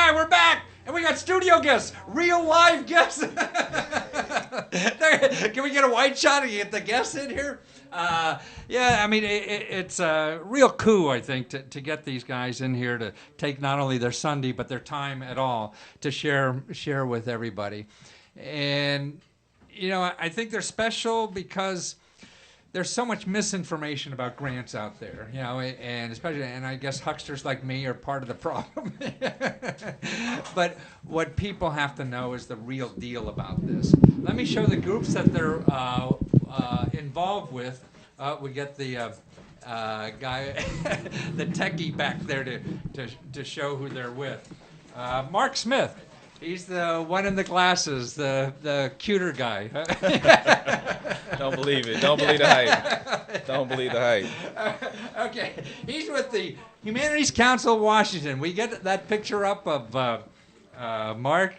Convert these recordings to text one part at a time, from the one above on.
Hi, we're back, and we got studio guests, real live guests. Can we get a wide shot and get the guests in here? Yeah, I mean, it's a real coup, I think, to get these guys in here to take not only their Sunday, but their time at all to share with everybody. And, you know, I think they're special because there's so much misinformation about grants out there, you know, and especially, and I guess hucksters like me are part of the problem. But what people have to know is the real deal about this. Let me show the groups that they're involved with. We get the guy, the techie back there to show who they're with. Mark Smith. He's the one in the glasses, the cuter guy. Don't believe it. Don't believe the hype. Don't believe the hype. Okay, he's with the Humanities Council of Washington. We get that picture up of Mark,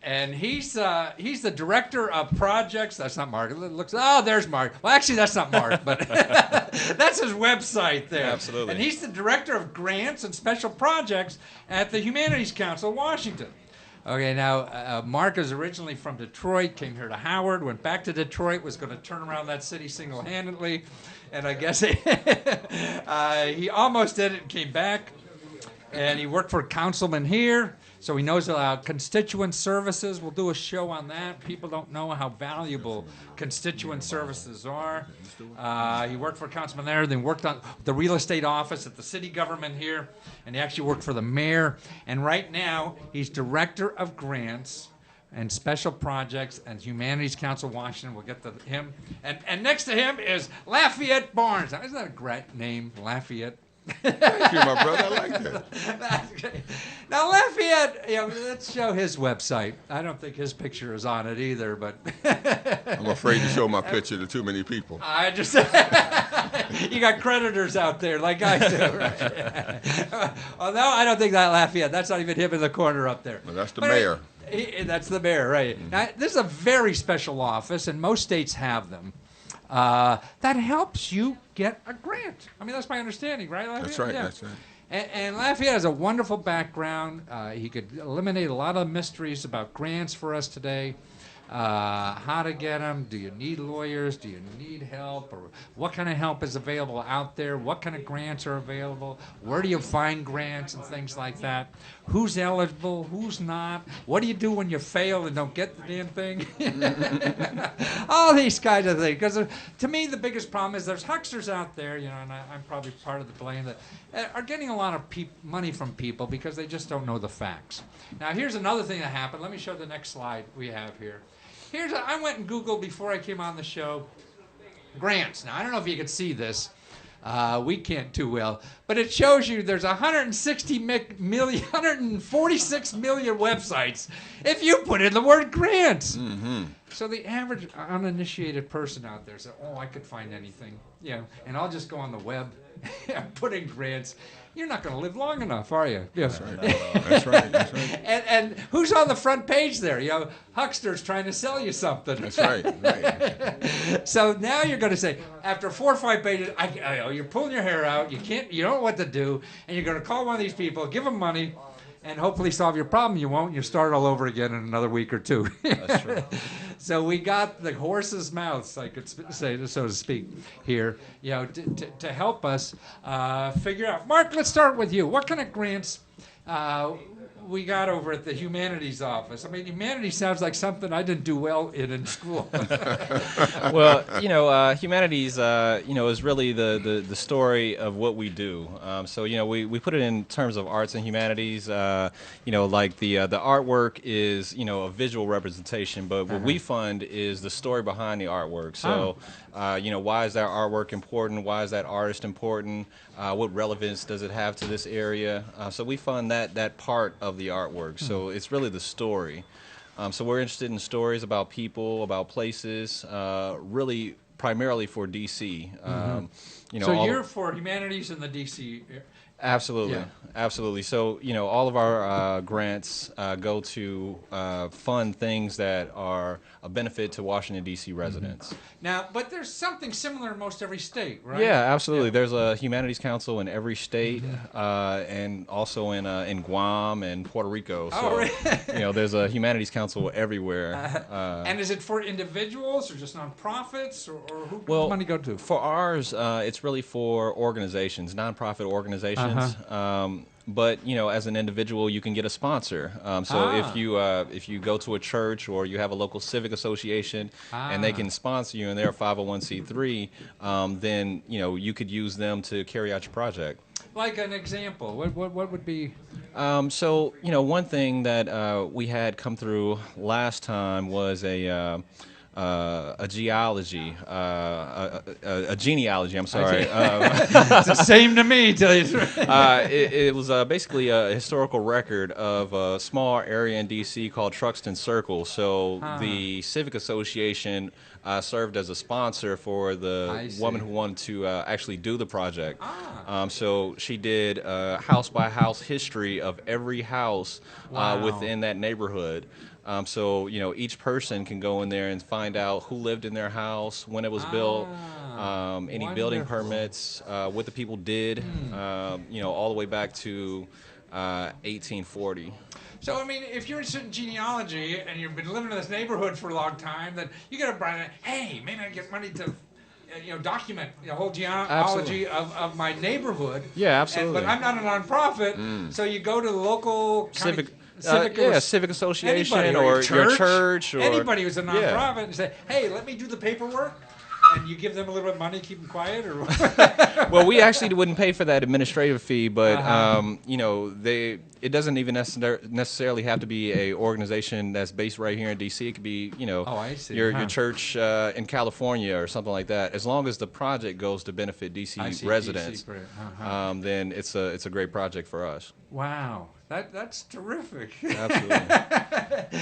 and he's the director of projects. That's not Mark. It looks. Oh, there's Mark. Well, actually, that's not Mark, but that's his website there. Absolutely. And he's the director of grants and special projects at the Humanities Council of Washington. Okay, now Mark is originally from Detroit, came here to Howard, went back to Detroit, was going to turn around that city single-handedly, and I guess he almost did it, came back, and he worked for a councilman here, so he knows constituent services. We'll do a show on that. People don't know how valuable constituent services are. He worked for a councilman there, then worked on the real estate office at the city government here, and he actually worked for the mayor. And right now, he's director of grants and special projects and Humanities Council of Washington. We'll get to him. And next to him is Lafayette Barnes. Now, isn't that a great name, Lafayette? Thank you, my brother. I like that. Now, Lafayette, you know, let's show his website. I don't think his picture is on it either, but I'm afraid to show my picture to too many people. I just you got creditors out there like I do. Right? Well, no, I don't think that Lafayette. That's not even him in the corner up there. Well, that's the mayor. That's the mayor, right? Mm-hmm. Now, this is a very special office, and most states have them. That helps you get a grant. I mean, that's my understanding, right, Lafayette? That's right, yeah. that's right. And Lafayette has a wonderful background. He could eliminate a lot of mysteries about grants for us today. How to get them? Do you need lawyers? Do you need help? Or what kind of help is available out there? What kind of grants are available? Where do you find grants and things like that? Who's eligible? Who's not? What do you do when you fail and don't get the damn thing? All these kinds of things. Because to me, the biggest problem is there's hucksters out there, you know, and I'm probably part of the blame, that are getting a lot of money from people because they just don't know the facts. Now, here's another thing that happened. Let me show the next slide we have here. I went and Googled before I came on the show grants. Now, I don't know if you can see this. We can't too well. But it shows you there's 146 million websites if you put in the word grants. Mm-hmm. So the average uninitiated person out there said, oh, I could find anything. You know, and I'll just go on the web and put in grants. You're not going to live long enough, are you? Yeah. That's right. That's right. That's right. And who's on the front page there? You know, hucksters trying to sell you something. That's right. Right. So now you're going to say, after 4 or 5 pages, you're pulling your hair out. You don't know what to do, and you're going to call one of these people, give them money, and hopefully solve your problem. You won't. You start all over again in another week or two. That's true. So we got the horse's mouths, I could say, so to speak, here, you know, to help us figure out. Mark, let's start with you. What kind of grants we got over at the Humanities office? I mean, humanities sounds like something I didn't do well in school. Well, you know, humanities, you know, is really the story of what we do. So, you know, we put it in terms of arts and humanities. You know, like the artwork is, you know, a visual representation, but what we fund is the story behind the artwork. So, you know, why is that artwork important? Why is that artist important? What relevance does it have to this area? So we fund that part of the artwork. So it's really the story. So we're interested in stories about people, about places, really primarily for DC. You know, so you're for humanities in the DC Absolutely. Yeah. Absolutely. So, all of our grants go to fund things that are a benefit to Washington, D.C. residents. Now, but there's something similar in most every state, right? Yeah, absolutely. Yeah. There's a humanities council in every state, and also in Guam and Puerto Rico. So, Oh, really? there's a humanities council everywhere. And is it for individuals or just nonprofits, or who Well, does money go to? For ours, it's really for organizations, nonprofit organizations. But as an individual, you can get a sponsor. So if you go to a church or you have a local civic association, and they can sponsor you, and they're a 501c3, then you could use them to carry out your project. Like an example, what would be? So one thing that we had come through last time was a genealogy. I'm sorry. It's the same to me, tell you the truth. It was basically a historical record of a small area in D.C. called Truxton Circle. So the Civic Association served as a sponsor for the woman who wanted to actually do the project. So she did a house-by-house history of every house within that neighborhood. So each person can go in there and find out who lived in their house, when it was built, any building permits, what the people did, all the way back to 1840. So, I mean, if you're interested in genealogy and you've been living in this neighborhood for a long time, then you got to bring it, hey, maybe I get money to document the whole genealogy of my neighborhood. Yeah, absolutely. But I'm not a nonprofit, so you go to the local Civic association anybody, or your church or anybody who's a nonprofit and say, hey, let me do the paperwork. And you give them a little bit of money, keep them quiet, or Well, we actually wouldn't pay for that administrative fee, but it doesn't even necessarily have to be a organization that's based right here in D.C. It could be your church in California or something like that. As long as the project goes to benefit D.C. residents, then it's a great project for us. Wow. That's terrific. Absolutely.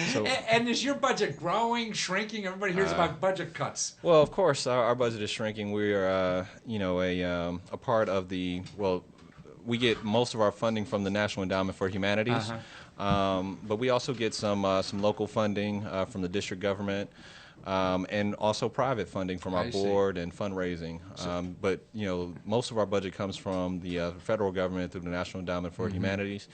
So, and is your budget growing, shrinking? Everybody hears about budget cuts. Well, of course, our budget is shrinking. We are, a part of we get most of our funding from the National Endowment for Humanities, but we also get some local funding from the district government. And also private funding from our board and fundraising. But, most of our budget comes from the federal government through the National Endowment for Humanities.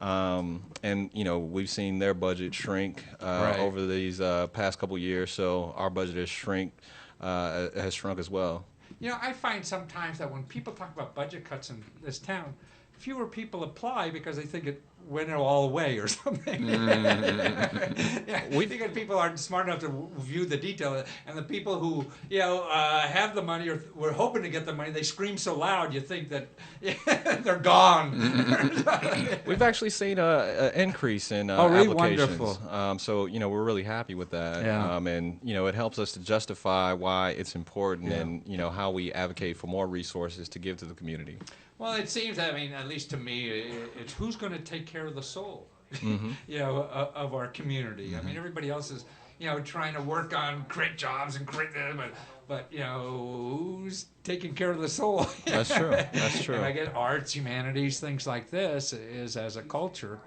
And, we've seen their budget shrink over these past couple years, so our budget has shrunk as well. I find sometimes that when people talk about budget cuts in this town, fewer people apply because they think it went all away or something. We think that people aren't smart enough to view the detail, and the people who have the money or were hoping to get the money, they scream so loud you think that they're gone. We've actually seen an increase in really applications. wonderful. So we're really happy with that. Yeah. And it helps us to justify why it's important and how we advocate for more resources to give to the community. Well, it seems, at least to me, it's who's going to take care of the soul, of our community. Everybody else is, trying to work on create jobs and create them, but who's taking care of the soul? That's true. That's true. And I get arts, humanities, things like this is as a culture.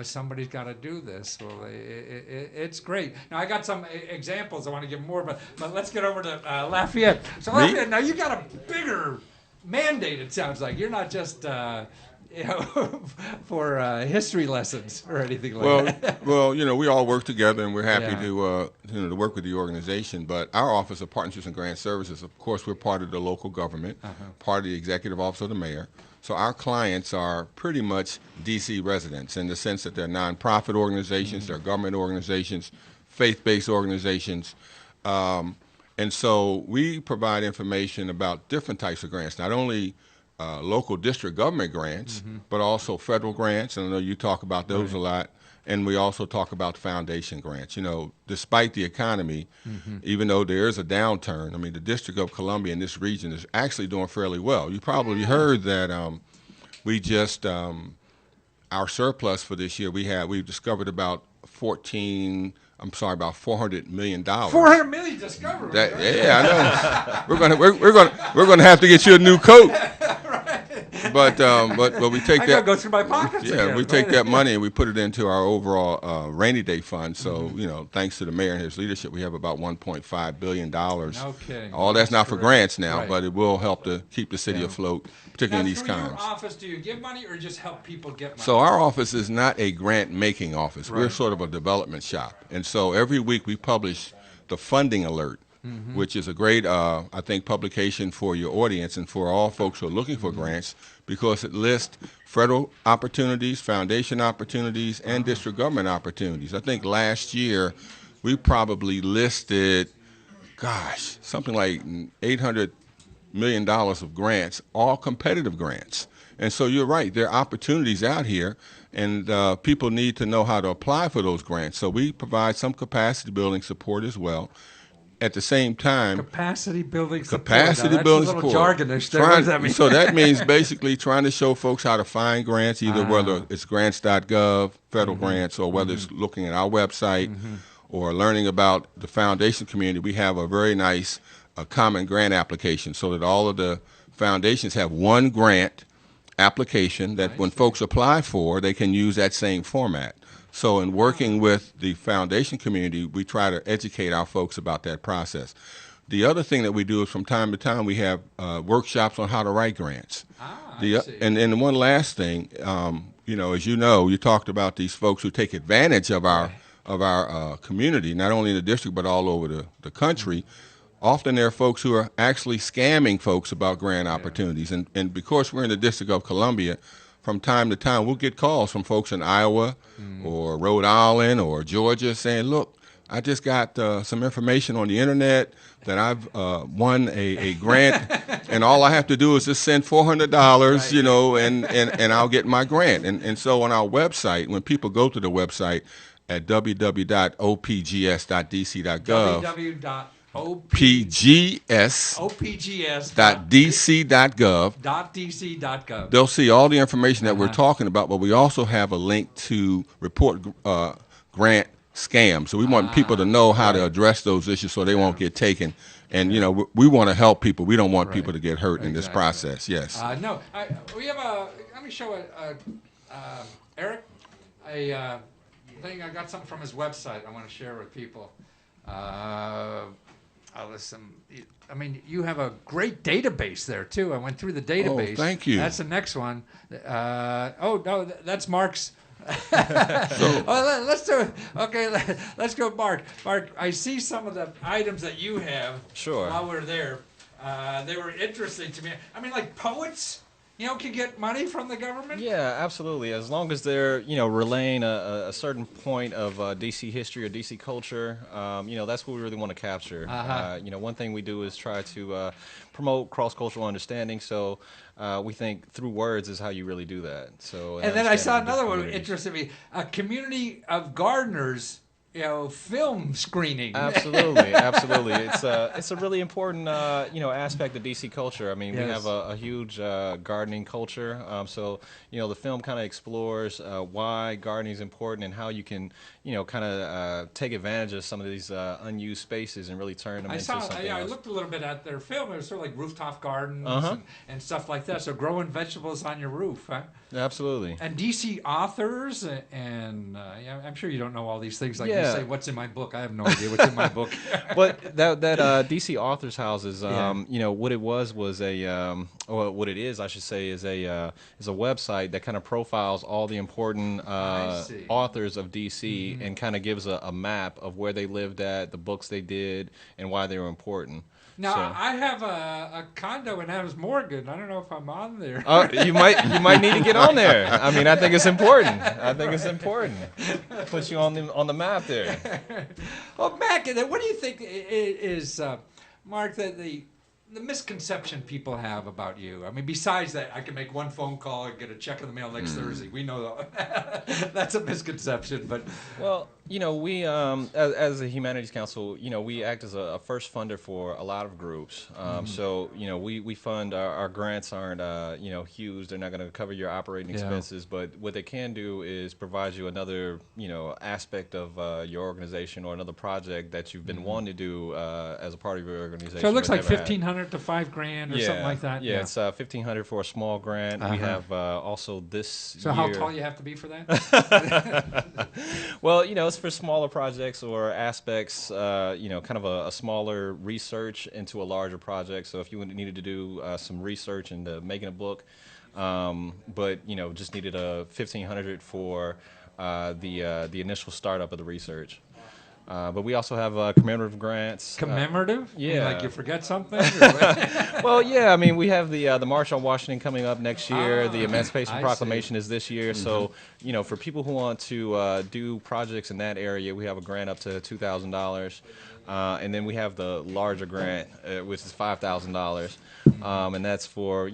Somebody's got to do this. Well, it's great. Now, I got some examples. I want to give more, but let's get over to Lafayette. So, Lafayette, now you got a bigger mandate, it sounds like. You're not just for history lessons or anything like that. Well, we all work together, and we're happy to work with the organization. But our Office of Partnerships and Grant Services, of course, we're part of the local government, part of the Executive Office of the Mayor. So our clients are pretty much D.C. residents in the sense that they're nonprofit organizations, they're government organizations, faith-based organizations. And so we provide information about different types of grants, not only local district government grants, but also federal grants. And I know you talk about those a lot. And we also talk about foundation grants. Despite the economy, even though there is a downturn, the District of Columbia in this region is actually doing fairly well. You probably heard that we just, our surplus for this year, we've discovered about $400 million. 400 million discovered. Yeah, I know. We're gonna have to get you a new coat. Right. but we take I that. gotta go through my pockets. Yeah, again, we take right? that money and we put it into our overall rainy day fund. So, thanks to the mayor and his leadership, we have about $1.5 billion. No kidding. All that's not for terrific. grants now, Right. but it will help to keep the city Yeah. afloat, Now, particularly in these through times. your office, do you give money or just help people get money? So our office is not a grant-making office. We're Right. sort of a development shop. And so every week we publish the funding alert, which is a great, I think, publication for your audience and for all folks who are looking for grants, because it lists federal opportunities, foundation opportunities, and district government opportunities. I think last year we probably listed, something like $800 million of grants, all competitive grants. And so you're right, there are opportunities out here, and people need to know how to apply for those grants. So we provide some capacity building support as well. At the same time, Capacity building support. capacity Now, building that's a little support. jargonish there. What does that mean? So that means basically trying to show folks how to find grants, either whether it's grants.gov, federal grants, or whether it's looking at our website or learning about the foundation community. We have a very nice common grant application so that all of the foundations have one grant application that when folks apply for, they can use that same format. So in working with the foundation community, we try to educate our folks about that process. The other thing that we do is from time to time we have workshops on how to write grants. I see. And one last thing, as you know, you talked about these folks who take advantage of our community, not only in the district but all over the country. Often there are folks who are actually scamming folks about grant opportunities. And because we're in the District of Columbia, from time to time, we'll get calls from folks in Iowa or Rhode Island or Georgia saying, look, I just got some information on the internet that I've won a grant, and all I have to do is just send $400, and I'll get my grant. And so on our website, when people go to the website at www.opgs.dc.gov, OPGS.dc.gov. they'll see all the information that we're talking about, but we also have a link to report grant scams. So we want people to know how to address those issues so they won't get taken. And, we want to help people. We don't want people to get hurt in this process. Yes. No, we have let me show Eric a thing. I got something from his website I want to share with people. Listen, I mean, you have a great database there, too. I went through the database. Oh, thank you. That's the next one. No, that's Mark's. Let's do it. Okay, let's go, Mark. Mark, I see some of the items that you have. Sure. While we're there, they were interesting to me. I mean, like poets, can get money from the government. Yeah, absolutely. As long as they're, relaying a certain point of DC history or DC culture, that's what we really want to capture. One thing we do is try to promote cross-cultural understanding. So we think through words is how you really do that. So. And then I saw another one communities. interested me: a community of gardeners. Film screening. Absolutely, absolutely. It's a really important aspect of DC culture. I mean, we have a huge gardening culture. So the film kind of explores why gardening is important and how you can kind of take advantage of some of these unused spaces and really turn them into something else. I looked a little bit at their film. It was sort of like rooftop gardens and stuff like that. So growing vegetables on your roof, huh? Absolutely. And DC authors, and I'm sure you don't know all these things. Like you say, what's in my book? I have no idea what's in my book. But that DC authors houses, what it was a, or what it is, I should say, is a website that kind of profiles all the important authors of DC and kind of gives a map of where they lived at, the books they did, and why they were important. Now, I have a condo in Adams Morgan. I don't know if I'm on there. You might need to get on there. I mean, I think it's important. Put you on the map there. Well, Mac, what do you think is, Mark, the misconception people have about you? I mean, besides that, I can make one phone call and get a check in the mail next Thursday. We know that's a misconception, but well, We as a humanities council, we act as a first funder for a lot of groups. So we fund our grants aren't huge. They're not going to cover your operating Yeah. expenses, but what they can do is provide you another aspect of your organization or another project that you've been wanting to do as a part of your organization. So it looks but like never had. 1,500 to $5,000 or something like that. Yeah, it's 1,500 for a small grant. We have also this So year. how tall you have to be for that? Well, it's for smaller projects or aspects, kind of a smaller research into a larger project. So if you needed to do some research into making a book, but just needed a 1,500 for the initial startup of the research. But we also have commemorative grants. Commemorative? You mean yeah. like you forget something? Or what? Well, yeah, I mean, we have the March on Washington coming up next year. The Emancipation I Proclamation is this year. So, for people who want to do projects in that area, we have a grant up to $2,000. And then we have the larger grant, which is $5,000. And that's for,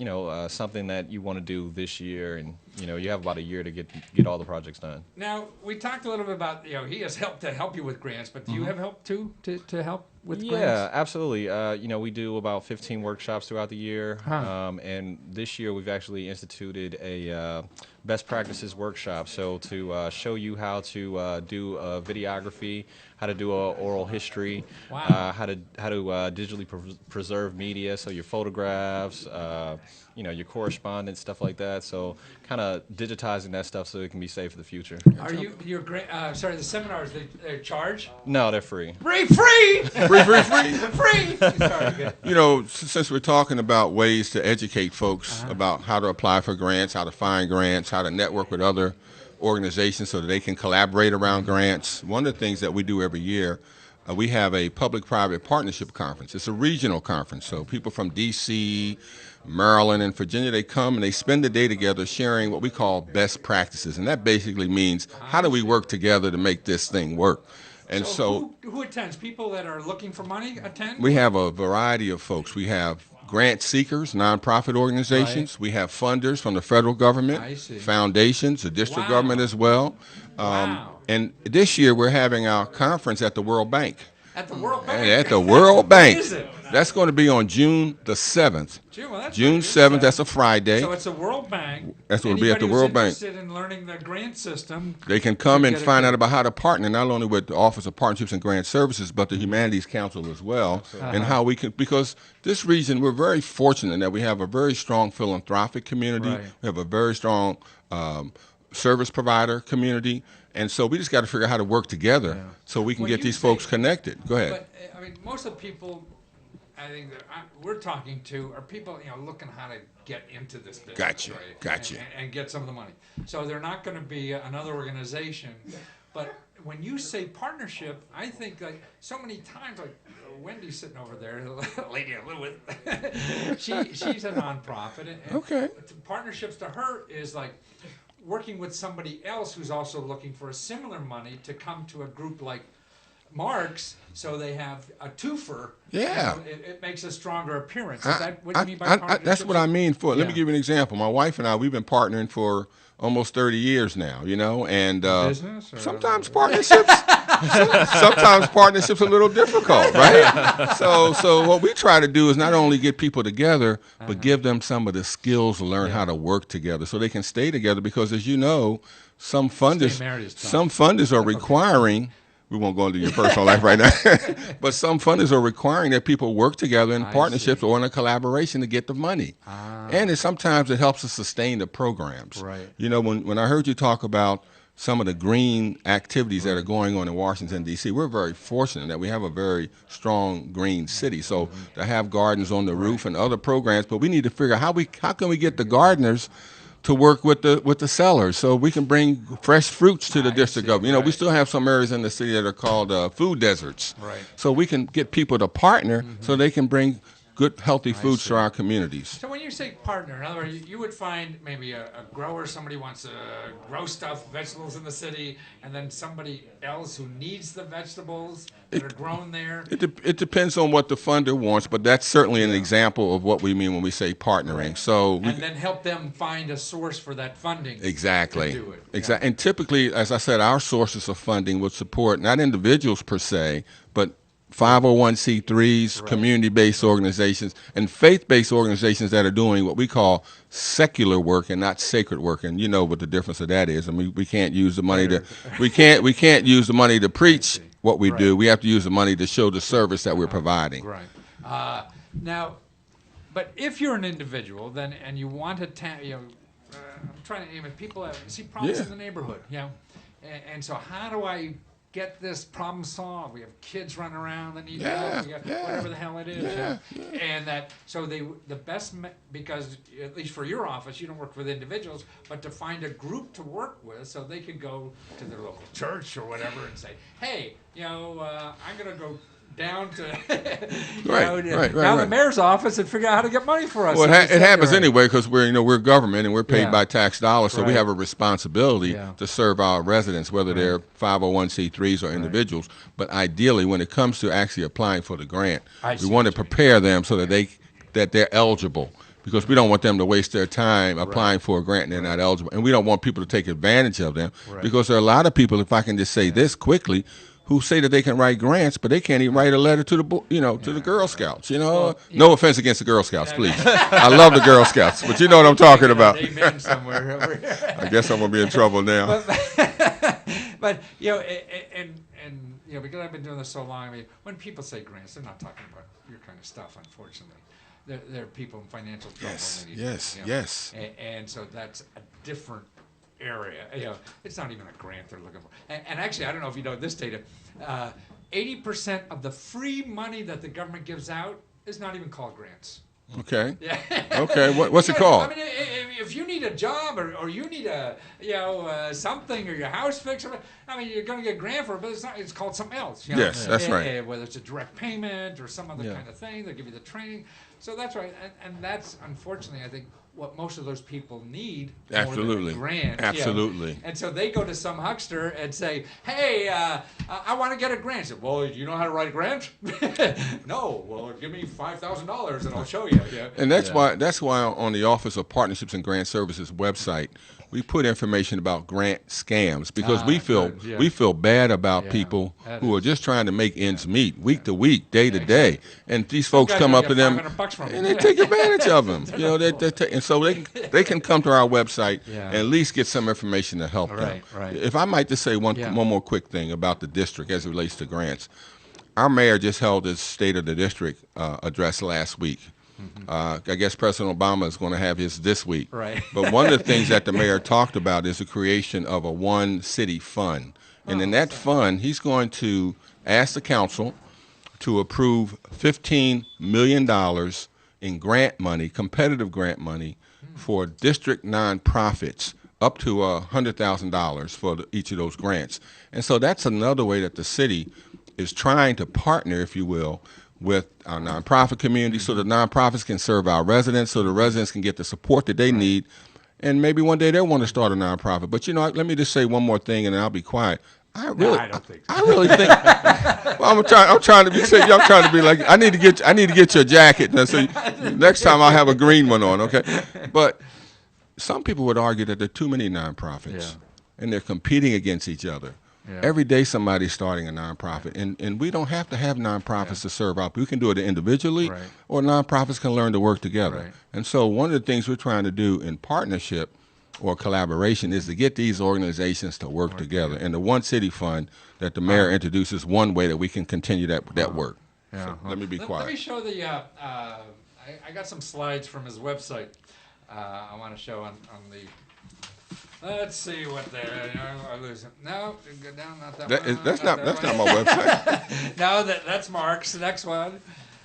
something that you want to do this year. And, you have about a year to get all the projects done. Now, we talked a little bit about, he has helped to help you with grants, but do you have help too to help with grants? Yeah, absolutely. We do about 15 workshops throughout the year. And this year we've actually instituted a best practices workshop. So to show you how to do videography, how to do oral history, Wow. how to digitally preserve media, so your photographs, your correspondence, stuff like that. So kind of digitizing that stuff so it can be safe for the future. Are your the seminars, they charge? No, they're free. Free! Free, free, free. Free! Sorry, good. Since we're talking about ways to educate folks about how to apply for grants, how to find grants, how to network with other organizations so that they can collaborate around grants, one of the things that we do every year, we have a public-private partnership conference. It's a regional conference, so people from D.C., Maryland, and Virginia, they come and they spend the day together sharing what we call best practices, and that basically means how do we work together to make this thing work. And so who attends? People that are looking for money attend? we have a variety of folks. We have grant seekers, nonprofit organizations. Right. We have funders from the federal government, I see. foundations, the district Wow. government as well. Wow. And this year we're having our conference at the World Bank. At the World Bank? At the World Bank. When is it? That's going to be on June the 7th. Well, that's June pretty 7th, good. that's a Friday. So it's a World Bank. That's what will be at the World Bank. Anybody who's interested in learning the grant system. They can come and get find it. out about how to partner, not only with the Office of Partnerships and Grant Services, but the Humanities Council as well, and how we can, because this region, we're very fortunate that we have a very strong philanthropic community. Right. We have a very strong service provider community, and so we just got to figure out how to work together so we can When get you these say- folks connected. Go ahead. But, most of the people I think that we're talking to are people, looking how to get into this business. Gotcha, Right? gotcha. And get some of the money. So they're not going to be another organization. But when you say partnership, I think like so many times, like Wendy's sitting over there, the lady I'm with, she's a nonprofit. And Okay. Partnerships to her is like working with somebody else who's also looking for a similar money to come to a group like Mark's, so they have a twofer. Yeah. It makes a stronger appearance. Is that what you mean by That's partnerships? what I mean for. Let me Yeah. give you an example. My wife and I, we've been partnering for almost 30 years now, and Business or- sometimes partnerships, sometimes partnerships are a little difficult, right? So what we try to do is not only get people together, but give them some of the skills to learn how to work together so they can stay together. Because as you know, some funders are requiring. We won't go into your personal life right now, but some funders are requiring that people work together in partnerships or in a collaboration to get the money. And sometimes it helps us sustain the programs. Right. When I heard you talk about some of the green activities that are going on in Washington, D.C., we're very fortunate that we have a very strong green city. So to have gardens on the roof and other programs, but we need to figure out how can we get the gardeners to work with the sellers, so we can bring fresh fruits to the district government. We still have some areas in the city that are called food deserts. Right. So we can get people to partner so they can bring good, healthy foods see. to our communities. So when you say partner, in other words, you would find maybe a grower, somebody wants to grow stuff, vegetables in the city, and then somebody else who needs the vegetables that are grown there. It depends on what the funder wants, but that's certainly an example of what we mean when we say partnering. Right. So and then help them find a source for that funding. Exactly. To do it. Exactly. And typically, as I said, our sources of funding would support not individuals per se, but 501c3s, Right. community-based organizations, and faith-based organizations that are doing what we call secular work and not sacred work. And you know what the difference of that is. I mean, we can't use the money to we can't use the money to preach what we do. We have to use the money to show the service that we're providing. Right. Now, but if you're an individual, then and you want to, I'm trying to aim at people that see problems in the neighborhood, and so how do I get this problem solved? We have kids running around that need help, whatever the hell it is, and that so the best because at least for your office, you don't work with individuals, but to find a group to work with, so they can go to their local church or whatever and say, hey, I'm going to go down to down the mayor's office and figure out how to get money for us. Well, it happens anyway because we're government and we're paid by tax dollars, so we have a responsibility to serve our residents, whether they're 501c3s or individuals. But ideally, when it comes to actually applying for the grant, we want to prepare them so that they're eligible. Because we don't want them to waste their time applying for a grant and they're not eligible. And we don't want people to take advantage of them because there are a lot of people, if I can just say this quickly, who say that they can write grants, but they can't even write a letter to the Girl Scouts. No offense against the Girl Scouts, please. I love the Girl Scouts, but you know what I'm talking about. Amen somewhere over here. I guess I'm gonna be in trouble now. But because I've been doing this so long, I mean, when people say grants, they're not talking about your kind of stuff, unfortunately. There are people in financial trouble. Yes. And so that's a different area. It's not even a grant they're looking for. And actually, I don't know if you know this data. 80% of the free money that the government gives out is not even called grants. Okay. Okay. What's it called? I mean, if you need a job or you need something or your house fixed, I mean, you're going to get a grant for it, but it's called something else. Yes, that's right. Whether it's a direct payment or some other kind of thing, they'll give you the training. So that's right, and that's unfortunately, I think, what most of those people need. Absolutely. More than a grant. Absolutely. And so they go to some huckster and say, "Hey, I want to get a grant." I said, "Well, you know how to write a grant?" No. Well, give me $5,000 and I'll show you. And that's why on the Office of Partnerships and Grant Services website, we put information about grant scams because we feel bad about people who are just trying to make ends meet week to week, day to day, and these folks come up to them and they take advantage of them. And so they can come to our website and at least get some information to help them. Right. If I might just say one more quick thing about the district as it relates to grants, our mayor just held his State of the District address last week. I guess President Obama is going to have his this week. Right. But one of the things that the mayor talked about is the creation of a one city fund. And in that fund, he's going to ask the council to approve $15 million in grant money, competitive grant money, for district nonprofits, up to $100,000 for each of those grants. And so that's another way that the city is trying to partner, if you will, with our nonprofit community so the nonprofits can serve our residents, so the residents can get the support that they need. And maybe one day they'll want to start a nonprofit. But let me just say one more thing and then I'll be quiet. I don't think so. I really think. Well, I'm trying to be safe. I'm trying to be like. I need to get your jacket. So next time I'll have a green one on. Okay. But some people would argue that there are too many nonprofits, and they're competing against each other. Yeah. Every day somebody's starting a nonprofit, and we don't have to have nonprofits to serve out. We can do it individually, or nonprofits can learn to work together. Right. And so one of the things we're trying to do in partnership or collaboration is to get these organizations to work together. And the One City Fund that the mayor introduces one way that we can continue that work. Yeah. So let me be quiet. Let me show the. I got some slides from his website. I want to show on the. Let's see what there. I lose it. No, go down. Not that one. That's not my website. No, that's Mark's. The next one.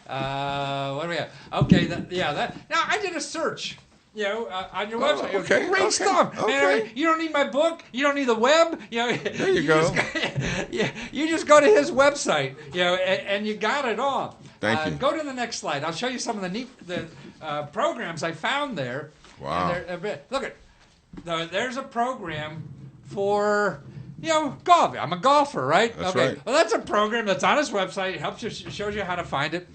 What do we have? Okay, Now I did a search. On your website. Okay, great stuff. Okay. Man, you don't need my book. You don't need the web. There you go. You just go to his website. And you got it all. Thank you. Go to the next slide. I'll show you some of the neat programs I found there. Wow. Look at, there's a program for, golf. I'm a golfer, right? That's okay. right. Well, that's a program that's on his website. It helps you, shows you how to find it.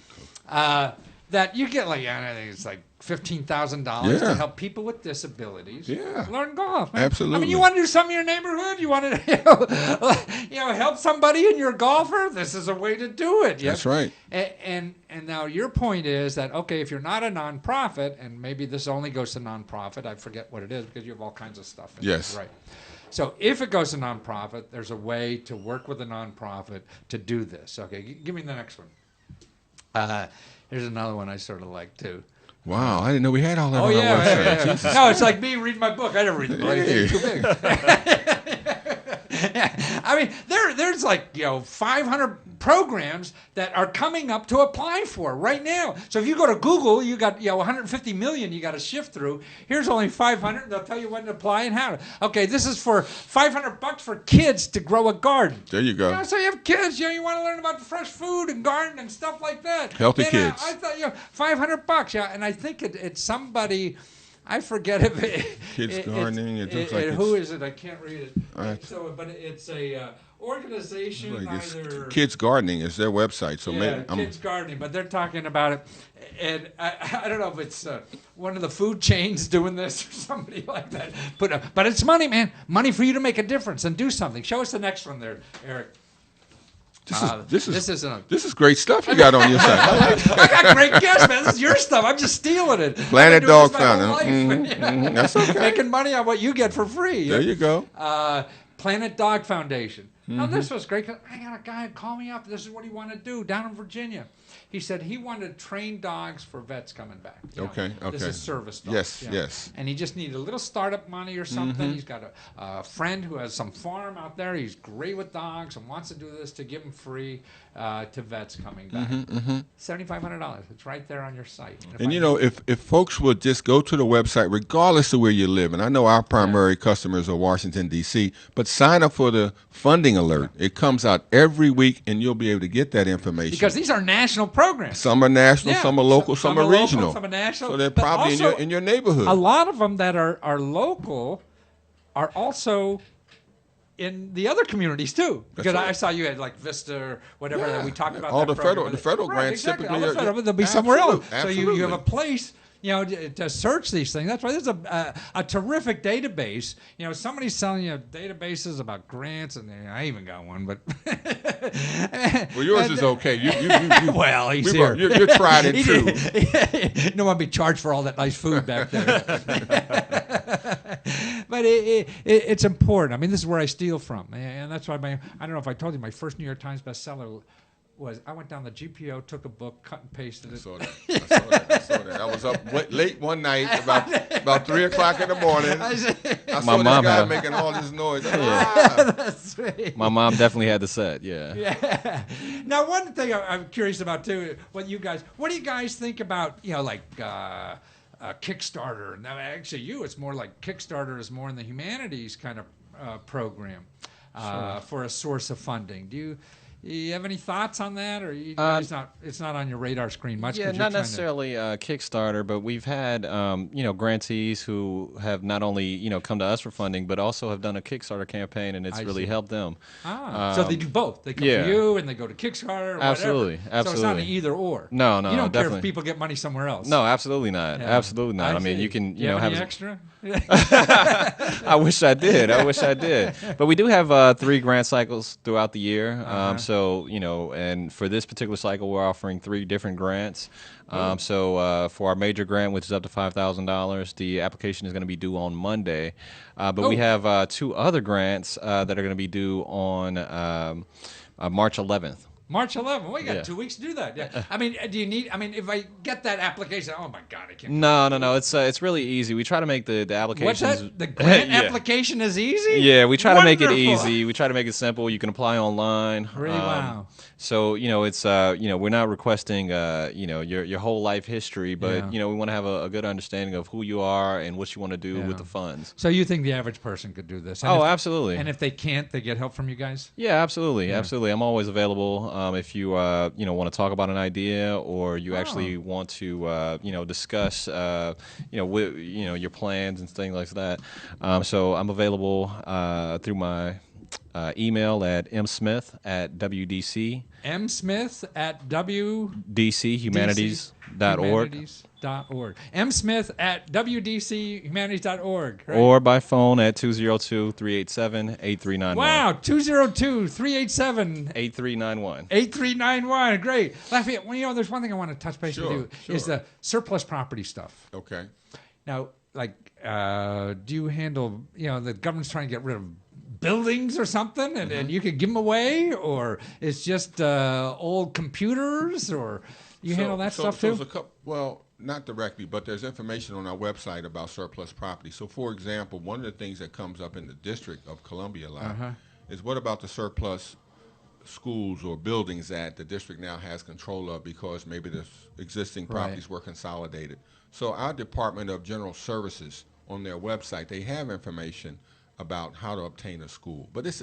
That you get I think it's like $15,000 to help people with disabilities learn golf. Man. Absolutely. I mean, you want to do something in your neighborhood? You want to help somebody and you're a golfer? This is a way to do it. That's right. And now your point is that, okay, if you're not a nonprofit, and maybe this only goes to nonprofit, I forget what it is because you have all kinds of stuff in Yes. it. Right. So if it goes to nonprofit, there's a way to work with a nonprofit to do this. Okay, give me the next one. Here's another one I sort of like too. Wow, I didn't know we had all that on our website. Yeah. No, it's like me reading my book. I never read the book. It's too big. I mean, there's 500 programs that are coming up to apply for right now. So if you go to Google, you got 150 million you got to shift through. Here's only 500. They'll tell you when to apply and how to. Okay, this is for $500 for kids to grow a garden. There you go. So you have kids, you want to learn about fresh food and garden and stuff like that. Healthy kids. I thought $500. And I think it's somebody. I forget if Kids gardening. It looks like who is it? I can't read it. Right. But it's a organization. Like Kids Gardening is their website. So Kids Gardening, but they're talking about it, and I don't know if it's one of the food chains doing this or somebody like that. But it's money, man. Money for you to make a difference and do something. Show us the next one there, Eric. This is great stuff you got on your site. I got great guests, man. This is your stuff. I'm just stealing it. Planet Dog Fountain. That's okay. Making money on what you get for free. There you go. Planet Dog Foundation. Now, this was great. I got a guy call me up. This is what he wanted to do down in Virginia. He said he wanted to train dogs for vets coming back. Okay. This is service dogs. Yes. And he just needed a little startup money or something. He's got a friend who has some farm out there. He's great with dogs and wants to do this to give them free to vets coming back. $7,500. It's right there on your site. And if folks would just go to the website, regardless of where you live, and I know our primary customers are Washington, D.C., but sign up for the funding alert. It comes out every week, and you'll be able to get that information. Because these are national programs. Some are national, some are local, some are regional. Some are national. So they're probably in your neighborhood. A lot of them that are local are also in the other communities too. Because I saw you had like Vista or whatever that we talked about. All the federal grants exactly. typically they'll be somewhere else. Absolutely. So you have a place. To search these things. That's why there's a terrific database. Somebody's selling you databases about grants, and I even got one, but well, yours is okay. You well, he's here. You're tried and true. No one be charged for all that nice food back there. But it's important. I mean, this is where I steal from, and that's why I don't know if I told you my first New York Times bestseller was I went down the GPO, took a book, cut and pasted it. I saw that. I was up late one night, about 3 o'clock in the morning. I saw My mom this guy had making all this noise. That's right. My mom definitely had the set. Yeah. Now, one thing I'm curious about too, what do you guys think about Kickstarter? Now, actually, it's more like Kickstarter is more in the humanities kind of program for a source of funding. Do you have any thoughts on that, or it's not on your radar screen much? Yeah, not necessarily Kickstarter, but we've had grantees who have not only come to us for funding, but also have done a Kickstarter campaign, and it's really helped them. So they do both. They come to you, and they go to Kickstarter. Or absolutely. So it's not an either or. No, you don't definitely. care if people get money somewhere else. No, absolutely not. Yeah. Absolutely not. I mean, you can have have any extra. I wish I did. But we do have 3 grant cycles throughout the year. And for this particular cycle, we're offering 3 different grants. For our major grant, which is up to $5,000, the application is going to be due on Monday. But we have 2 other grants that are going to be due on March 11th. March 11th. Well, you got 2 weeks to do that. Yeah. I mean, if I get that application, oh my God, I can't. No. It's really easy. We try to make the applications. What's that? The grant application is easy? Yeah, we try to make it easy. We try to make it simple. You can apply online. Really? Wow. So it's we're not requesting your whole life history, but we want to have a good understanding of who you are and what you want to do with the funds. So you think the average person could do this? Absolutely. And if they can't, they get help from you guys? Yeah, absolutely. I'm always available. if you want to talk about an idea, or you actually want to discuss your plans and things like that. So I'm available through my email at msmith@wdc. msmith@wdchumanities.org. msmith@wdchumanities.org. Right? Or by phone at 202-387-8391. Wow, 202-387 8391. 8391. Great. Lafayette, there's one thing I want to touch base with you is the surplus property stuff. Okay. Now, do you handle, the government's trying to get rid of buildings or something, and you could give them away, or it's just old computers, or you handle that stuff too? Well, not directly, but there's information on our website about surplus property. So, for example, one of the things that comes up in the District of Columbia a lot is, what about the surplus schools or buildings that the district now has control of because maybe the existing properties were consolidated? So our Department of General Services, on their website, they have information about how to obtain a school, but it's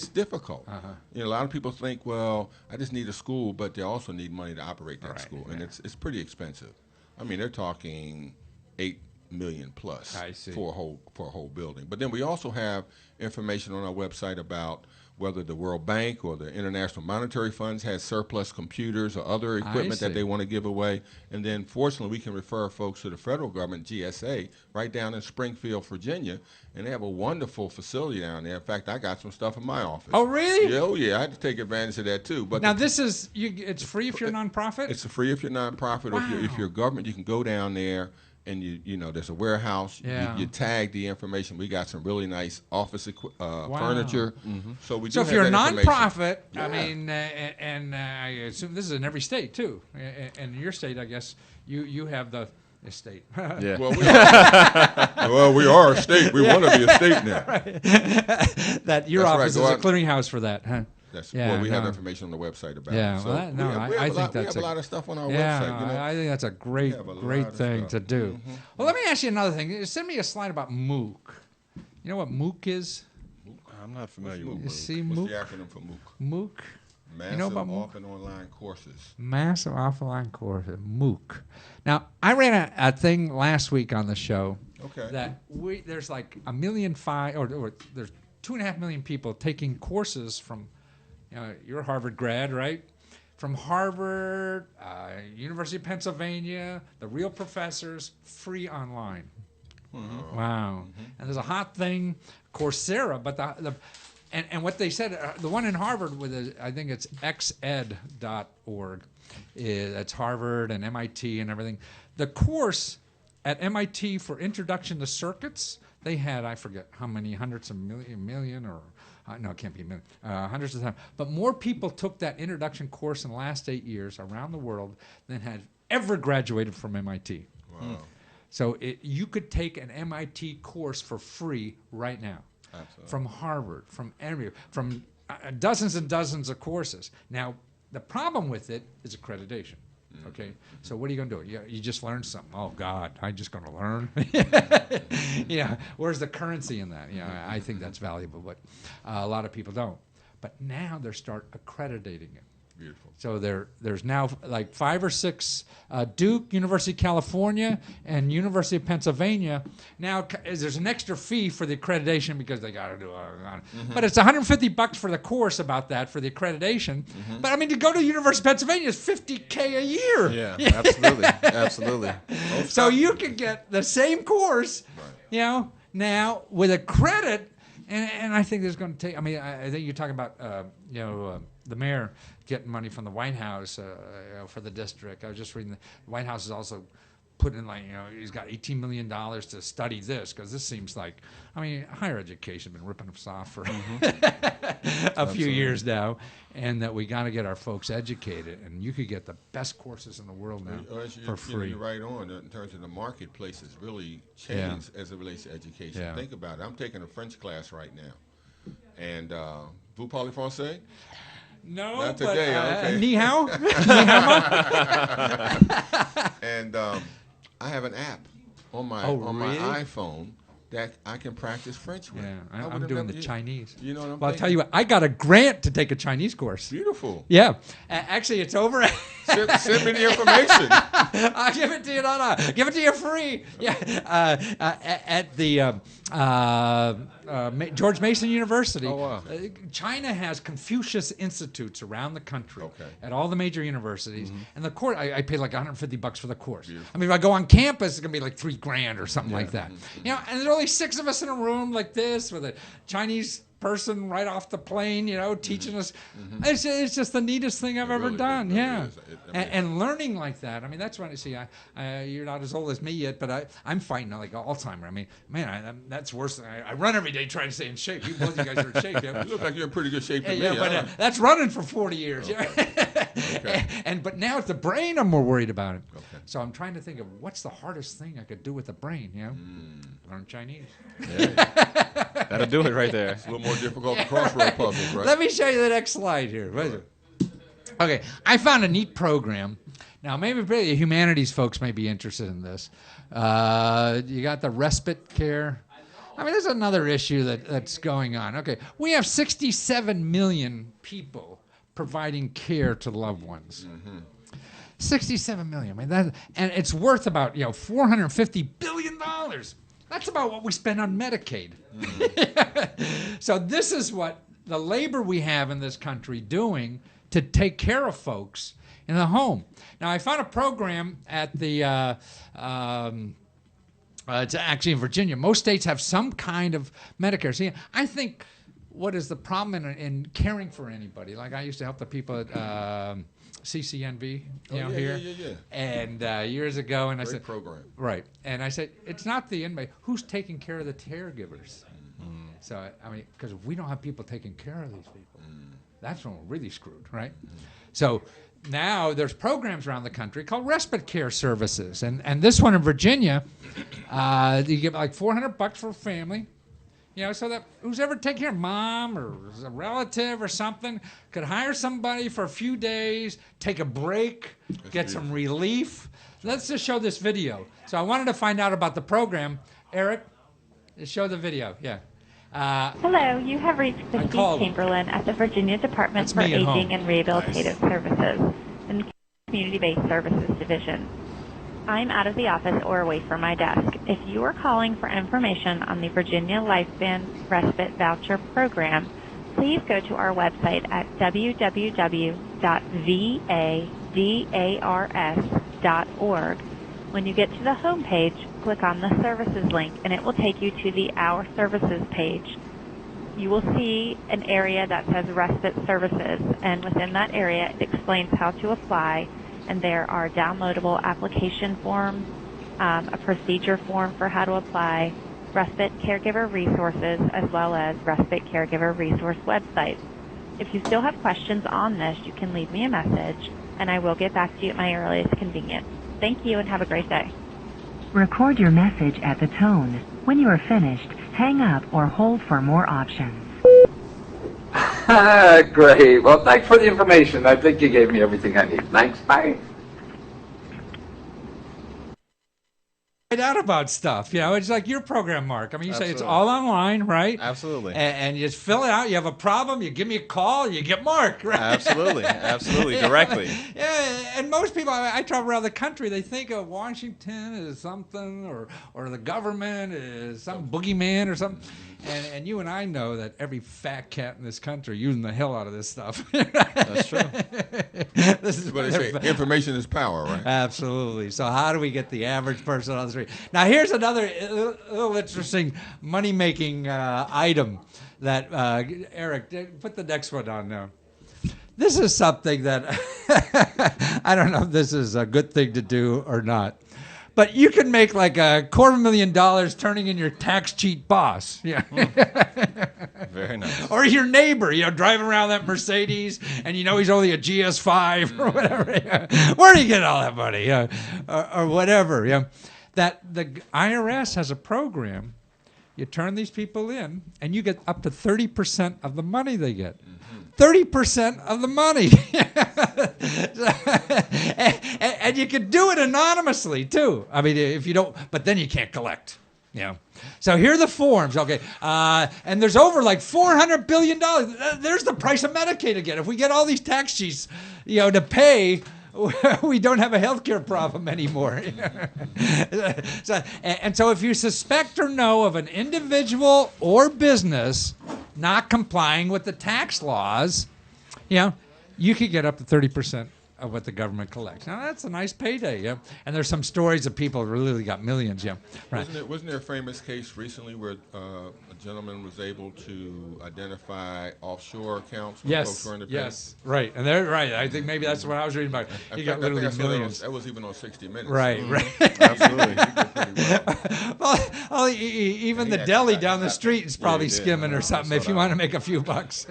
difficult. A lot of people think, well, I just need a school, but they also need money to operate that school, and it's pretty expensive. I mean, they're talking $8 million plus for a whole building. But then we also have information on our website about whether the World Bank or the International Monetary Funds has surplus computers or other equipment that they want to give away. And then, fortunately, we can refer folks to the federal government, GSA, right down in Springfield, Virginia, and they have a wonderful facility down there. In fact, I got some stuff in my office. Oh, really? Yeah, I had to take advantage of that, too. But now, it's free if you're a nonprofit? It's free if you're a nonprofit, or if you're a government, you can go down there. And there's a warehouse. You tag the information. We got some really nice office furniture. So we do. So if have you're a that nonprofit, I mean, and I assume this is in every state too. And in your state, I guess you have the estate. Yeah. Well, we are a state. We want to be a state now. That your office is a clearinghouse for that, huh? We have information on the website about it. So I think that's a lot of stuff on our website. Yeah, I think that's a great thing to do. Well, let me ask you another thing. Send me a slide about Mooc. You know what Mooc is? I'm not familiar with Mooc. You see What's Mooc? the acronym for Mooc? Mooc. Massive off and online courses. Massive offline courses. Mooc. Now, I ran a thing last week on the show. Okay. That there's like 1.5 million, or there's 2.5 million people taking courses from. You're a Harvard grad, right? From Harvard, University of Pennsylvania, the real professors, free online. Wow. And there's a hot thing, Coursera, but and what they said, the one in Harvard I think it's xed.org. That's Harvard and MIT and everything. The course at MIT for Introduction to Circuits, they had, I forget how many, hundreds of million or no, it can't be a million, hundreds of times. But more people took that introduction course in the last 8 years around the world than had ever graduated from MIT. Wow. So you could take an MIT course for free right now. Absolutely. From Harvard, from dozens and dozens of courses. Now, the problem with it is accreditation. Okay, so what are you going to do? You just learned something. Oh God, I'm just going to learn. Where's the currency in that? I think that's valuable, but a lot of people don't. But now they start accrediting it. Beautiful. So there's now like 5 or 6, Duke, University of California, and University of Pennsylvania. Now there's an extra fee for the accreditation because they got to do it. But it's $150 for the course about that for the accreditation. But I mean, to go to University of Pennsylvania is $50K a year. Yeah, absolutely. So you can get the same course, now with a credit. And I think there's going to take. I mean, I think you're talking about the mayor getting money from the White House for the district. I was just reading the White House is also put in he's got $18 million to study this because this seems like, I mean, higher education has been ripping us off for a few years now, and that we got to get our folks educated, and you could get the best courses in the world now for free. You're right on in terms of the marketplace has really changed as it relates to education. Yeah. Think about it. I'm taking a French class right now, and vous parlez français? No, not but today. Okay. Ni hao. And I have an app on my really? iPhone that I can practice French with. Yeah, I would I'm have doing never- the Chinese. You know what I'm Well, I'll thinking? tell you what, I got a grant to take a Chinese course. Beautiful. Yeah. Actually, it's over. Send me the information. I'll give it to you. No. Give it to you free. Yeah. At the George Mason University. Oh, wow. China has Confucius Institutes around the country Okay. at all the major universities. And the course, I paid like $150 for the course. Beautiful. I mean, if I go on campus, it's going to be like $3,000 or something like that. You know, and there's only 6 of us in a room like this with a Chinese person right off the plane, you know, teaching us. It's just the neatest thing I've ever really- done. it really Yeah. is. And learning like that. I mean, that's when I see. You're not as old as me yet, but I'm fighting like Alzheimer. I mean, man, that's worse. Than I run every day trying to stay in shape. You both, you guys are in shape. Yeah. You look like you're in pretty good shape to Yeah, me. but huh? that's running for 40 years. Okay. Yeah. But now it's the brain I'm more worried about it. Okay. So I'm trying to think of what's the hardest thing I could do with the brain. You know, learn Chinese. That'll do it right there. It's a little more difficult than crossword puzzles, right? Let me show you the next slide here. What is it? Okay, I found a neat program. Now, maybe the humanities folks may be interested in this. You got the respite care. I mean, there's another issue that's going on. Okay, we have 67 million people providing care to loved ones. 67 million. I mean, and it's worth about $450 billion. That's about what we spend on Medicaid. So this is what the labor we have in this country doing to take care of folks in the home. Now, I found a program at the, it's actually in Virginia. Most states have some kind of Medicare. See, I think what is the problem in caring for anybody? Like I used to help the people at CCNV, here. Yeah. And years ago, and I Great said, program. right. And I said, it's not the inmate. Who's taking care of the caregivers? So, I mean, because if we don't have people taking care of these people, that's when we're really screwed, right? So now there's programs around the country called respite care services. And this one in Virginia, you get like $400 for a family. So that who's ever taking care of mom or a relative or something could hire somebody for a few days, take a break, get some relief. Let's just show this video. So I wanted to find out about the program. Eric, show the video. Yeah. Hello, you have reached I Christine called. Chamberlain at the Virginia Department That's for me at home. Aging and Rehabilitative Services in the Community-Based Services Division. I'm out of the office or away from my desk. If you are calling for information on the Virginia Lifespan Respite Voucher Program, please go to our website at www.vadars.org. When you get to the home page, click on the Services link, and it will take you to the Our Services page. You will see an area that says Respite Services, and within that area, it explains how to apply, and there are downloadable application forms, a procedure form for how to apply, respite caregiver resources, as well as respite caregiver resource websites. If you still have questions on this, you can leave me a message, and I will get back to you at my earliest convenience. Thank you, and have a great day. Record your message at the tone. When you are finished, hang up or hold for more options. Great. Well, thanks for the information. I think you gave me everything I need. Thanks. Bye. Find out about stuff. It's like your program, Mark. I mean, you say it's Absolutely. all online, right? Absolutely. And you just fill it out. You have a problem, you give me a call, you get Mark, right? Absolutely. Directly. Yeah, and most people, I travel around the country, they think of Washington as something, or the government is some boogeyman or something. And you and I know that every fat cat in this country using the hell out of this stuff. That's true. This is But they say information is power, right? Absolutely. So how do we get the average person on the street? Now, here's another little interesting money-making item that, Eric, put the next one on now. This is something that I don't know if this is a good thing to do or not. But you can make like $250,000 turning in your tax cheat boss. Yeah. Very nice. Or your neighbor, driving around that Mercedes, and he's only a GS5 or whatever. Yeah. Where do you get all that money? Or whatever. Yeah. That the IRS has a program. You turn these people in, and you get up to 30% of the money they get. 30% of the money. and you can do it anonymously, too. I mean, if you don't, but then you can't collect. Yeah. So here are the forms. Okay. And there's over like $400 billion. There's the price of Medicaid again. If we get all these tax sheets, to pay, we don't have a healthcare problem anymore. So if you suspect or know of an individual or business not complying with the tax laws, you could get up to 30% of what the government collects. Now that's a nice payday, And there's some stories of people who really got millions, Right. Wasn't there a famous case recently where a gentleman was able to identify offshore accounts? Where folks were underpaid? Yes, right, and they're right. I think maybe that's what I was reading about. He got literally millions. That was even on 60 Minutes. Right, so. right. Absolutely. Well, even the deli down the street is probably skimming or something if you want to make a few bucks.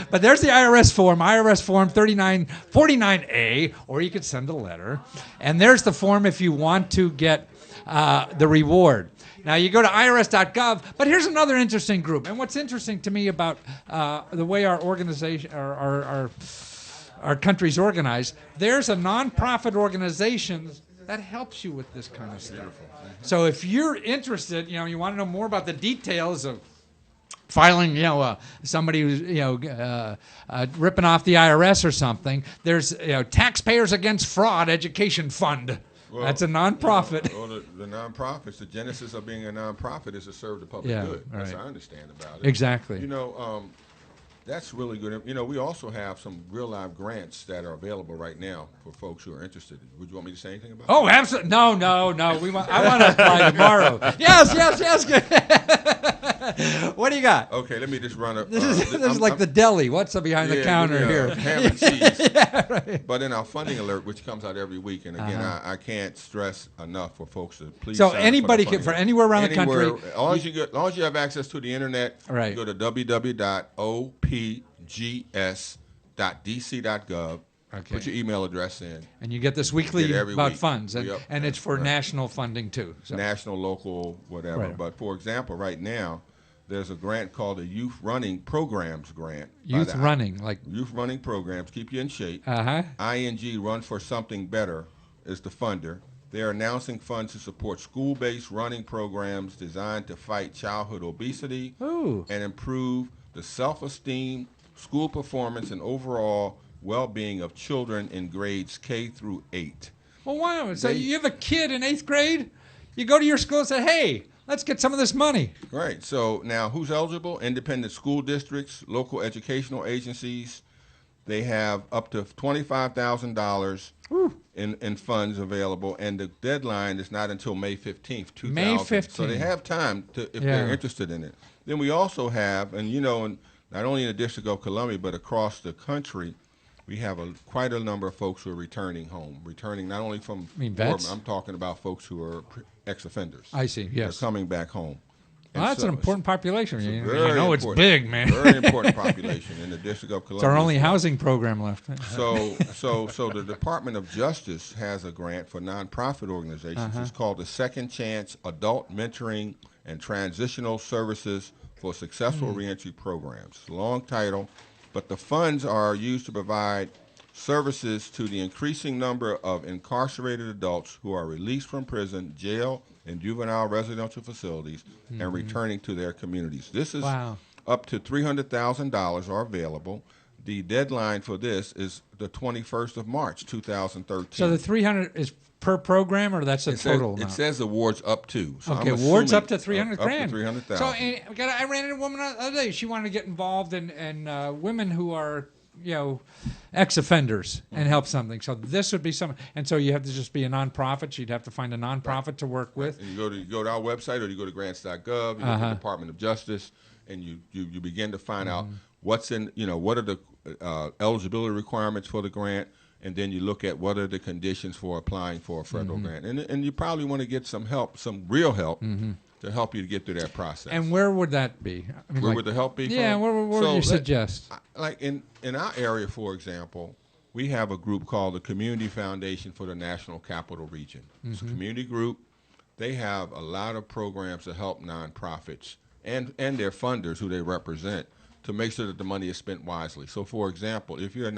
But there's the IRS form 3949A, or you could send a letter. And there's the form if you want to get the reward. Now, you go to irs.gov, but here's another interesting group. And what's interesting to me about the way our organization, our country's organized, there's a nonprofit organization that helps you with this kind of stuff. So if you're interested, you want to know more about the details of filing, somebody who's, ripping off the IRS or something, there's, Taxpayers Against Fraud Education Fund. Well, that's a nonprofit. Well, the nonprofits, the genesis of being a nonprofit is to serve the public good. That's what I understand about it. Exactly. That's really good. We also have some real live grants that are available right now for folks who are interested. Would you want me to say anything about that? Oh, absolutely. No. I want to apply tomorrow. Yes. What do you got? Okay, let me just run up. This is like the deli. What's behind the counter here? Ham and cheese. Right. But in our funding alert, which comes out every week, and again, I can't stress enough for folks to please. So anybody can, for anywhere around the country. As long as you have access to the internet, right. You go to www.opgs.dc.gov. Okay. Put your email address in. And you get this weekly about week. funds, and it's for national funding too. So. National, local, whatever. Right. But for example, right now, there's a grant called the Youth Running Programs Grant. Youth running programs, keep you in shape. ING Run for Something Better is the funder. They're announcing funds to support school-based running programs designed to fight childhood obesity and improve the self-esteem, school performance, and overall well-being of children in grades K through 8. Well, wow. So you have a kid in 8th grade, you go to your school and say, hey, let's get some of this money. Right. So now who's eligible? Independent school districts, local educational agencies. They have up to $25,000 in funds available, and the deadline is not until May 15th, 2000. May 15th. So they have time if they're interested in it. Then we also have, and not only in the District of Columbia, but across the country, we have quite a number of folks who are returning home. Returning not only from vets? I'm talking about folks who are ex-offenders. I see, yes. They're coming back home. Well, that's an important population. It's big, man. Very important population in the District of Columbia. It's our only housing program left. So the Department of Justice has a grant for nonprofit organizations. It's called the Second Chance Adult Mentoring and Transitional Services for Successful Reentry Programs. It's a long title, but the funds are used to provide services to the increasing number of incarcerated adults who are released from prison, jail, and juvenile residential facilities and returning to their communities. This is up to $300,000 are available. The deadline for this is the 21st of March, 2013. So the 300 is per program, or that's a total amount? It says awards up to. So okay, awards up to 300 grand. Up to 300,000. So I ran into a woman the other day. She wanted to get involved in women who are ex-offenders and help something. So this would be something. And so you have to just be a nonprofit. You'd have to find a nonprofit to work with. And you go to our website, or you go to grants.gov, you go to the Department of Justice, and you begin to find out what's in, what are the eligibility requirements for the grant, and then you look at what are the conditions for applying for a federal grant. And you probably want to get some help, some real help, to help you to get through that process. And where would that be? Where would the help be? Yeah, where would you suggest? Like in our area, for example, we have a group called the Community Foundation for the National Capital Region. It's a community group. They have a lot of programs to help nonprofits and their funders who they represent to make sure that the money is spent wisely. So, for example, if you're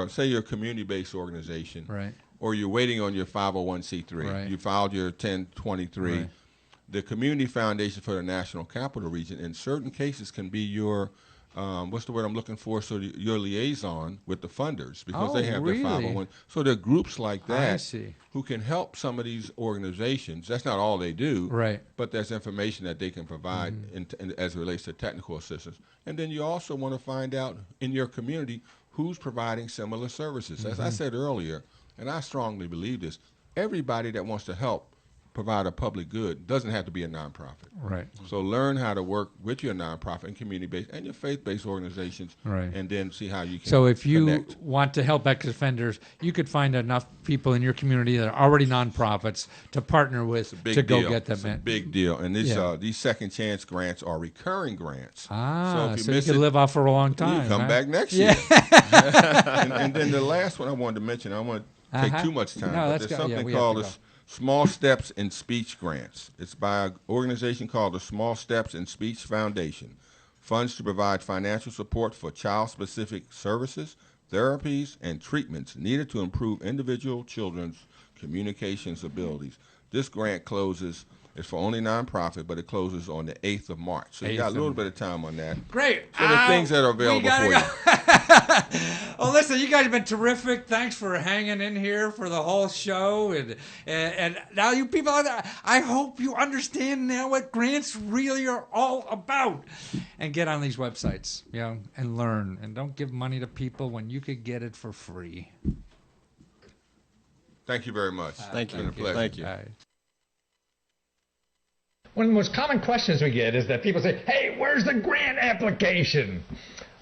say you're a community-based organization, right, or you're waiting on your 501c3, right, you filed your 1023. Right. The Community Foundation for the National Capital Region, in certain cases, can be your what's the word I'm looking for? So your liaison with the funders, because they have really? their 501. So there are groups like that I see. who can help some of these organizations. That's not all they do, Right. but there's information that they can provide as it relates to technical assistance. And then you also want to find out in your community who's providing similar services. As I said earlier, and I strongly believe this, everybody that wants to help provide a public good doesn't have to be a nonprofit. Right. So learn how to work with your nonprofit and community-based and your faith-based organizations, Right. and then see how you can So if you connect. want to help ex-offenders, you could find enough people in your community that are already nonprofits to partner with Big to go deal. get them It's a in. big deal. And Yeah. these second chance grants are recurring grants. So if you miss can it, live off for a long you time. come huh? back next Yeah. year. and then the last one I wanted to mention, I don't want to take too much time, No, but let's there's go. Yeah, something we have called to the go. Small Steps in Speech Grants. It's by an organization called the Small Steps in Speech Foundation. Funds to provide financial support for child-specific services, therapies, and treatments needed to improve individual children's communications abilities. This grant closes, it's for only nonprofit, but it closes on the 8th of March. So you got a little bit of time on that. Great. So the things that are available for you. Well, listen, you guys have been terrific. Thanks for hanging in here for the whole show, and now you people, I hope you understand now what grants really are all about, and get on these websites, and learn, and don't give money to people when you could get it for free. Thank you very much. Thank you. It's been a pleasure. Thank you. All right. One of the most common questions we get is that people say, hey, where's the grant application?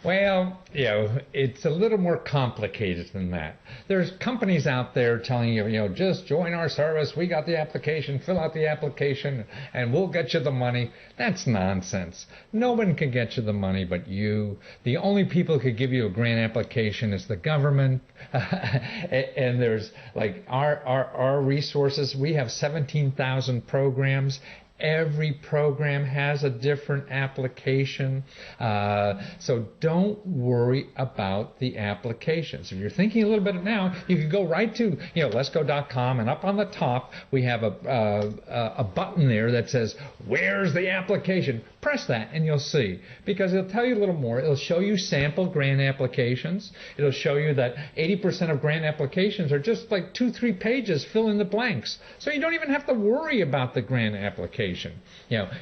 Well, it's a little more complicated than that. There's companies out there telling you, just join our service. We got the application, fill out the application, and we'll get you the money. That's nonsense. No one can get you the money but you. The only people who could give you a grant application is the government. And there's like our resources. We have 17,000 programs. Every program has a different application, so don't worry about the applications. If you're thinking a little bit now, you can go right to letsgo.com, and up on the top we have a button there that says, "Where's the application?" Press that and you'll see, because it'll tell you a little more. It'll show you sample grant applications. It'll show you that 80% of grant applications are just like 2-3 pages, fill in the blanks. So you don't even have to worry about the grant application.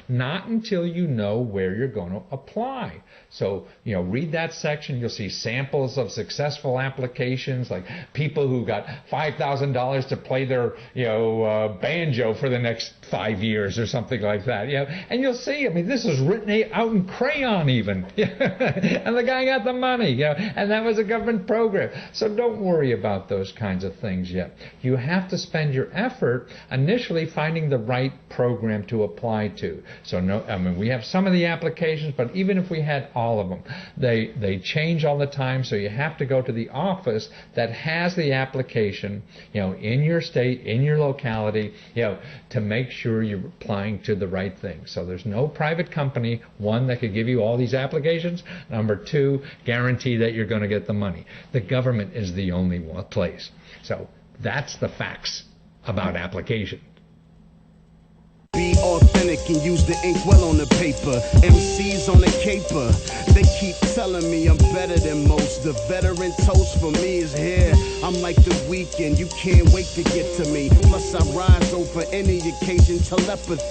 Not until you know where you're going to apply. So, read that section. You'll see samples of successful applications, like people who got $5,000 to play their, banjo for the next 5 years or something like that. And you'll see, this is written out in crayon even. And the guy got the money, and that was a government program. So don't worry about those kinds of things yet. You have to spend your effort initially finding the right program to apply to. So we have some of the applications, but even if we had all of them, they change all the time. So you have to go to the office that has the application, in your state, in your locality, to make sure you're applying to the right thing. So there's no private company, one, that could give you all these applications. Number two, guarantee that you're going to get the money. The government is the only place. So that's the facts about application. Be authentic and use the ink well on the paper. MCs on the caper, they keep telling me I'm better than most. The veteran toast for me is here. I'm like the weekend, you can't wait to get to me. Plus I rise over any occasion, telepathy.